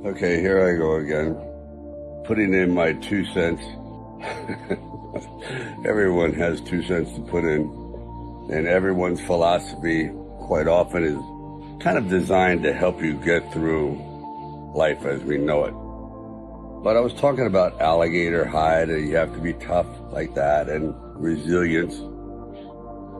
Okay, here I go again, putting in my 2 cents. Everyone has 2 cents to put in, and everyone's philosophy quite often is kind of designed to help you get through life as we know it. But I was talking about alligator hide, and you have to be tough like that, and resilience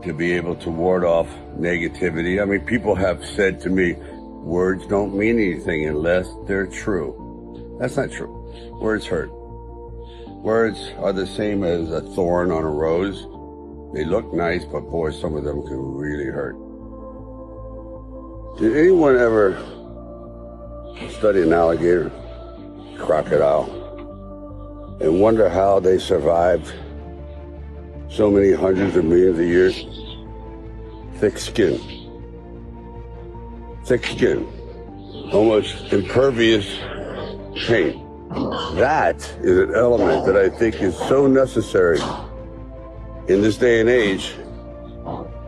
to be able to ward off negativity. I mean, people have said to me, words don't mean anything unless they're true. That's not true. Words hurt. Words are the same as a thorn on a rose. They look nice, but boy, some of them can really hurt. Did anyone ever study an alligator, crocodile, and wonder how they survived so many hundreds of millions of years? Thick skin. Thick skin. Almost impervious paint. That is an element that I think is so necessary in this day and age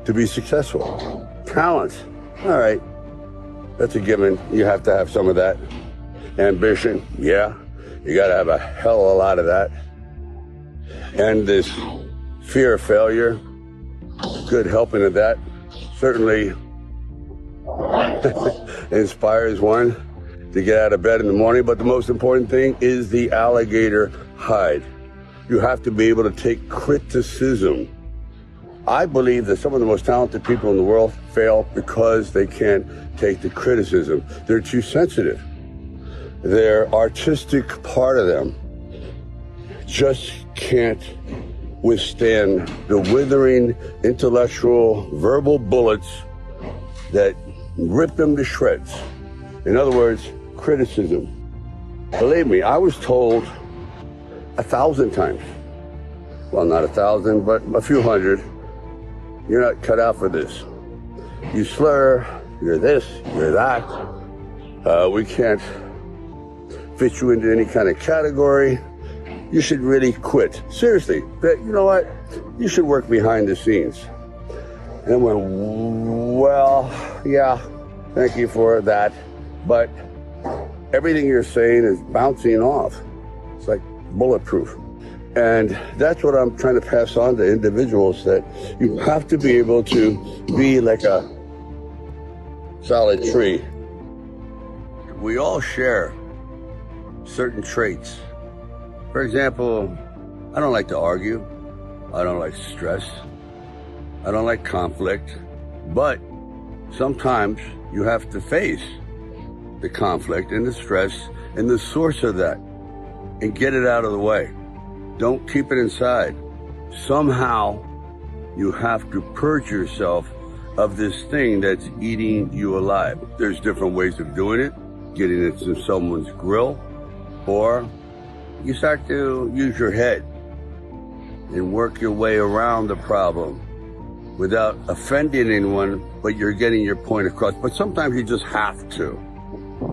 to be successful. Talent. All right. That's a given. You have to have some of that. Ambition. Yeah. You got to have a hell of a lot of that. And this fear of failure. Good helping of that. Certainly inspires one to get out of bed in the morning. But the most important thing is the alligator hide. You have to be able to take criticism. I believe that some of the most talented people in the world fail because they can't take the criticism. They're too sensitive. Their artistic part of them just can't withstand the withering intellectual verbal bullets that rip them to shreds. In other words, criticism. Believe me, I was told 1,000 times, well, not 1,000, but a few hundred, you're not cut out for this. You slur, you're this, you're that. We can't fit you into any kind of category. You should really quit. Seriously, but you know what? You should work behind the scenes. And I went, well, yeah, thank you for that. But everything you're saying is bouncing off. It's like bulletproof. And that's what I'm trying to pass on to individuals, that you have to be able to be like a solid tree. We all share certain traits. For example, I don't like to argue. I don't like stress. I don't like conflict. But sometimes you have to face the conflict and the stress and the source of that and get it out of the way. Don't keep it inside. Somehow you have to purge yourself of this thing that's eating you alive. There's different ways of doing it. Getting it to someone's grill, or you start to use your head and work your way around the problem without offending anyone, but you're getting your point across. But sometimes you just have to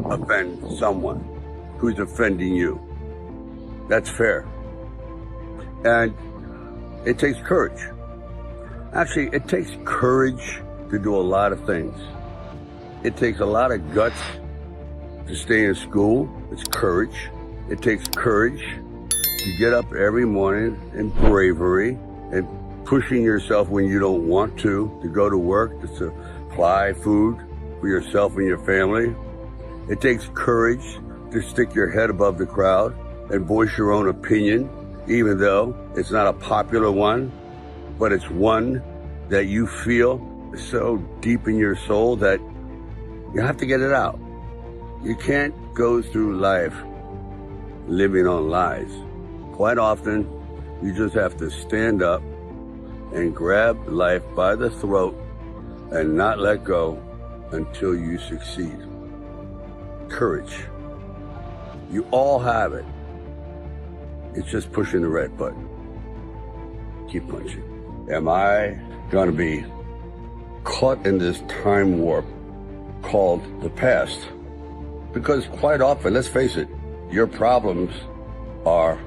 offend someone who's offending you. That's fair. And it takes courage. Actually, it takes courage to do a lot of things. It takes a lot of guts to stay in school. It's courage. It takes courage to get up every morning, and bravery, and pushing yourself when you don't want to go to work, to supply food for yourself and your family. It takes courage to stick your head above the crowd and voice your own opinion, even though it's not a popular one, but it's one that you feel so deep in your soul that you have to get it out. You can't go through life living on lies. Quite often, you just have to stand up and grab life by the throat and not let go until you succeed. Courage. You all have it. It's just pushing the red button. Keep punching. Am I going to be caught in this time warp called the past? Because quite often, let's face it, your problems are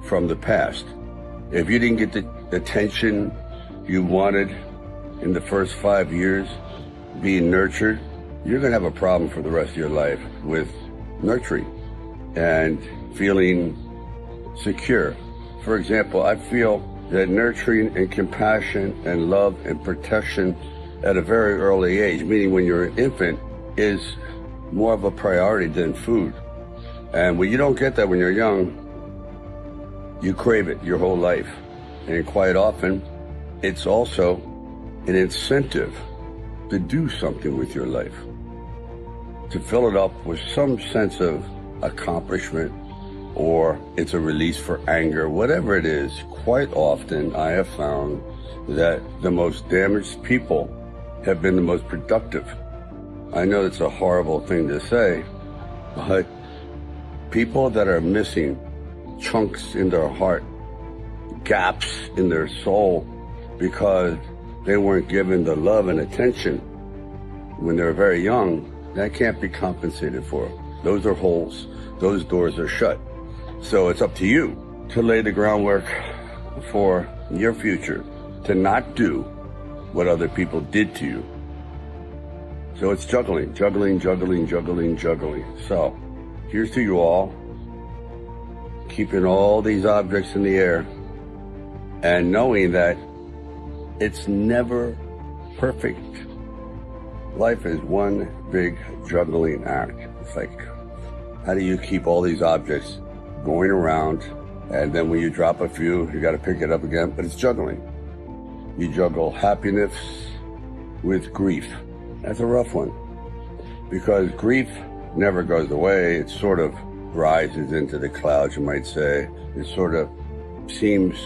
from the past. If you didn't get the attention you wanted in the first 5 years being nurtured, you're going to have a problem for the rest of your life with nurturing and feeling secure. For example, I feel that nurturing and compassion and love and protection at a very early age, meaning when you're an infant, is more of a priority than food. And when you don't get that when you're young, you crave it your whole life. And quite often, it's also an incentive to do something with your life, to fill it up with some sense of accomplishment, or it's a release for anger, whatever it is. Quite often, I have found that the most damaged people have been the most productive. I know it's a horrible thing to say, but people that are missing chunks in their heart, gaps in their soul, because they weren't given the love and attention when they were very young, that can't be compensated for. Those are holes. Those doors are shut. So it's up to you to lay the groundwork for your future, to not do what other people did to you. So it's juggling. So here's to you all, keeping all these objects in the air and knowing that it's never perfect. Life is one big juggling act. It's like, how do you keep all these objects going around, and then when you drop a few, you got to pick it up again? But it's juggling. You juggle happiness with grief. That's a rough one, because grief never goes away. It sort of rises into the clouds, you might say. It sort of seems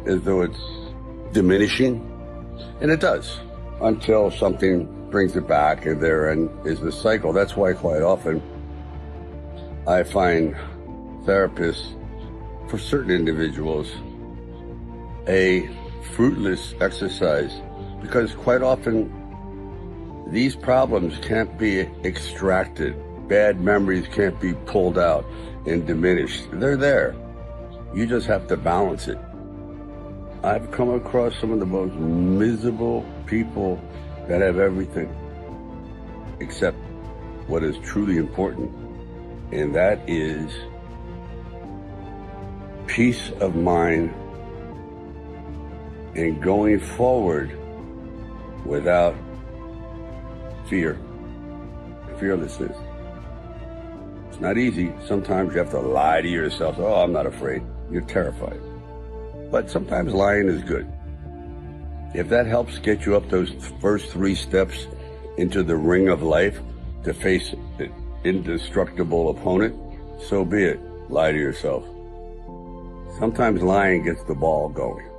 as though it's diminishing, and it does, until something brings it back, and therein is the cycle. That's why quite often I find therapists, for certain individuals, a fruitless exercise, because quite often these problems can't be extracted. Bad memories can't be pulled out and diminished. They're there. You just have to balance it. I've come across some of the most miserable people that have everything except what is truly important, and that is peace of mind and going forward without fear, fearlessness. It's not easy. Sometimes you have to lie to yourself. Oh, I'm not afraid. You're terrified. But sometimes lying is good. If that helps get you up those first 3 steps into the ring of life to face an indestructible opponent, so be it. Lie to yourself. Sometimes lying gets the ball going.